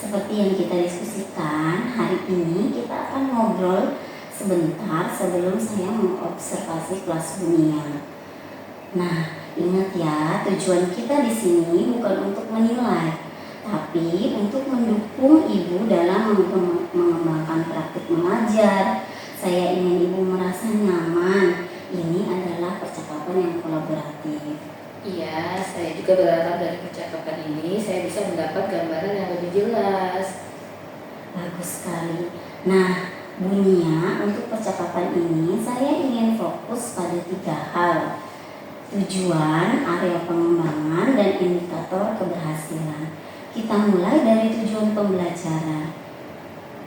seperti yang kita diskusikan, hari ini kita akan ngobrol sebentar sebelum saya mengobservasi kelas dunia. Nah, ingat ya, tujuan kita di sini bukan untuk menilai, tapi untuk mendukung Ibu dalam mengembangkan praktik mengajar. Saya ingin Ibu merasa nyaman. Ini adalah percakapan yang kolaboratif. Iya, saya juga berharap dari percakapan ini saya bisa mendapat gambaran yang lebih jelas. Bagus sekali. Nah, bunyinya untuk percakapan ini saya ingin fokus pada 3 hal. Tujuan, area pengembangan, dan indikator keberhasilan. Kita mulai dari tujuan pembelajaran.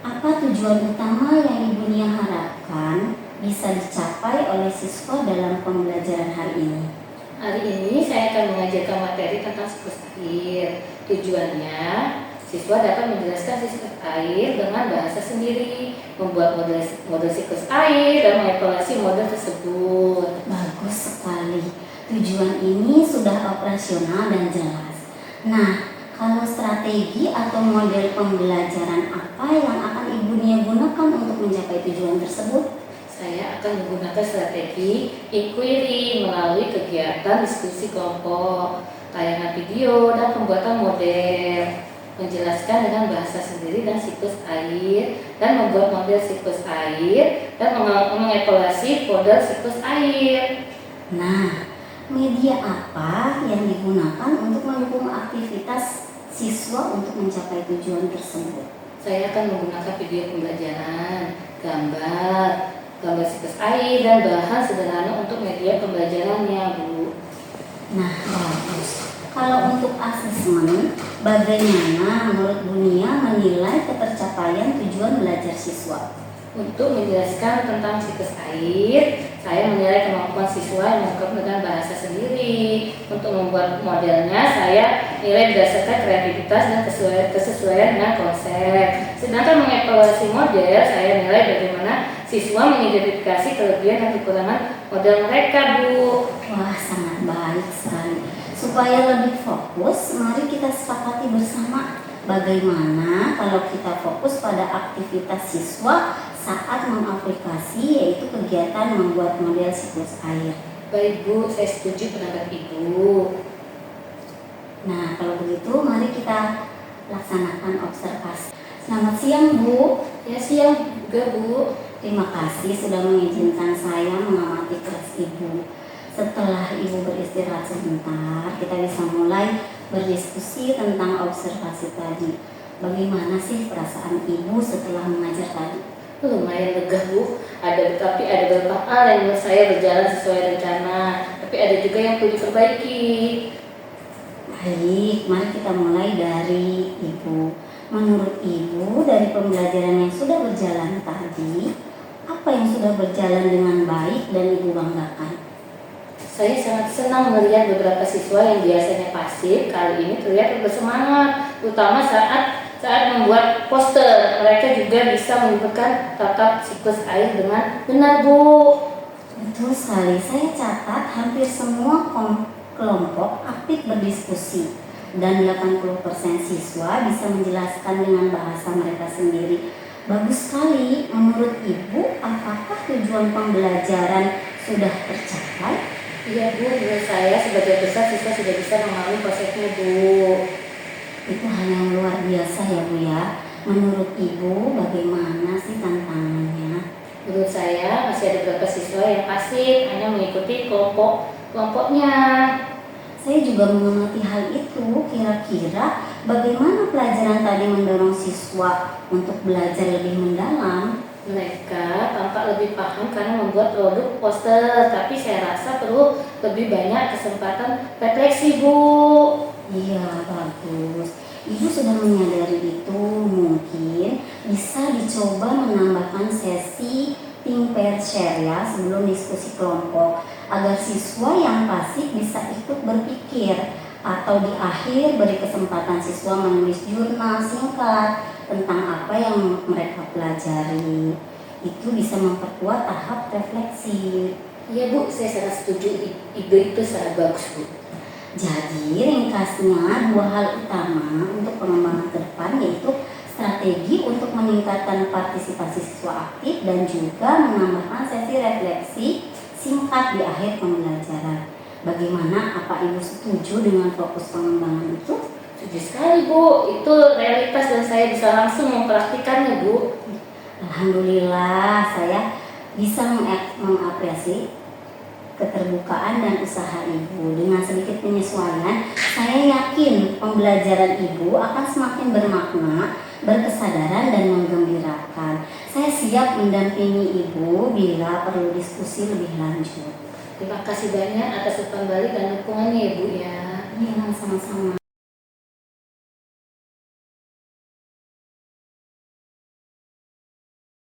Apa tujuan utama yang Ibu Nia harapkan bisa dicapai oleh siswa dalam pembelajaran hari ini? Hari ini saya akan mengajarkan materi tentang siklus air. Tujuannya, siswa dapat menjelaskan siklus air dengan bahasa sendiri, membuat model siklus air, dan mengevaluasi model tersebut. Bagus sekali. Tujuan ini sudah operasional dan jelas. Nah, kalau strategi atau model pembelajaran apa yang akan Ibu Nia gunakan untuk mencapai tujuan tersebut? Saya akan menggunakan strategi inquiry melalui kegiatan diskusi kelompok, tayangan video, dan pembuatan model, menjelaskan dengan bahasa sendiri dan siklus air, dan membuat model siklus air, dan mengevaluasi model siklus air. Nah, media apa yang digunakan untuk mendukung aktivitas siswa untuk mencapai tujuan tersebut? Saya akan menggunakan video pembelajaran, gambar siklus air, dan bahan sederhana untuk media pembelajarannya, Bu. Nah, bagus. Kalau untuk asesmen, bagaimana menurut Bu Nia menilai ketercapaian tujuan belajar siswa? Untuk menjelaskan tentang siklus air, saya menilai kemampuan siswa yang mengungkap dengan bahasa sendiri. Untuk membuat modelnya, saya nilai berdasarkan kreativitas dan kesesuaian dengan konsep. Sedangkan mengevaluasi model, saya nilai bagaimana siswa mengidentifikasi kelebihan dan kekurangan model mereka, Bu. Wah, sangat baik sekali. Supaya lebih fokus, mari kita sepakati bersama bagaimana kalau kita fokus pada aktivitas siswa saat mengaplikasi, yaitu kegiatan membuat model siklus air. Baik, Bu, saya setuju pendapat Ibu. Nah, kalau begitu mari kita laksanakan observasi. Selamat siang, Bu. Ya, siang juga, Bu. Terima kasih sudah mengizinkan saya mengamati kelas Ibu. Setelah Ibu beristirahat sebentar, kita bisa mulai berdiskusi tentang observasi tadi. Bagaimana sih perasaan Ibu setelah mengajar tadi? Lumayan lega, Bu. Tapi ada beberapa hal yang menurut saya berjalan sesuai rencana, tapi ada juga yang perlu diperbaiki. Baik, mari kita mulai dari Ibu. Menurut Ibu, dari pembelajaran yang sudah berjalan tadi, apa yang sudah berjalan dengan baik dan Ibu banggakan? Saya sangat senang melihat beberapa siswa yang biasanya pasif kali ini terlihat bersemangat, terutama saat membuat poster. Mereka juga bisa menyebutkan tata siklus air dengan benar, Bu. Betul sekali, saya catat hampir semua kelompok aktif berdiskusi dan 80% siswa bisa menjelaskan dengan bahasa mereka sendiri. Bagus sekali. Menurut Ibu, apakah tujuan pembelajaran sudah tercapai? Iya, Bu, menurut saya sebagai besar siswa sudah bisa memahami konsepnya, Bu. Itu hal yang luar biasa ya, Bu ya. Menurut Ibu, bagaimana sih tantangannya? Menurut saya masih ada beberapa siswa yang pasif, hanya mengikuti kelompoknya. Saya juga mengamati hal itu. Kira-kira bagaimana pelajaran tadi mendorong siswa untuk belajar lebih mendalam? Mereka tampak lebih paham karena membuat produk poster, tapi saya rasa perlu lebih banyak kesempatan refleksi, Bu. Iya, bagus. Ibu sudah menyadari itu. Mungkin bisa dicoba menambahkan sesi think pair share ya sebelum diskusi kelompok, agar siswa yang pasif bisa ikut berpikir. Atau di akhir beri kesempatan siswa menulis jurnal singkat tentang apa yang mereka pelajari. Itu bisa memperkuat tahap refleksi. Iya, Bu, saya sangat setuju. Ide itu sangat bagus, Bu. Jadi ringkasnya 2 hal utama untuk pengembangan ke depan, yaitu memberikan partisipasi siswa aktif dan juga menambahkan sesi refleksi singkat di akhir pembelajaran. Bagaimana, apa Ibu setuju dengan fokus pengembangan itu? Setuju sekali Bu, itu realitas dan saya bisa langsung mempraktikannya Bu. Alhamdulillah, saya bisa mengapresiasi keterbukaan dan usaha Ibu. Dengan sedikit penyesuaian, saya yakin pembelajaran Ibu akan semakin bermakna, berkesadaran, dan menggembirakan. Saya siap mendampingi Ibu bila perlu diskusi lebih lanjut. Terima kasih banyak atas umpan balik dan dukungannya ya Bu ya. Iya, sama-sama.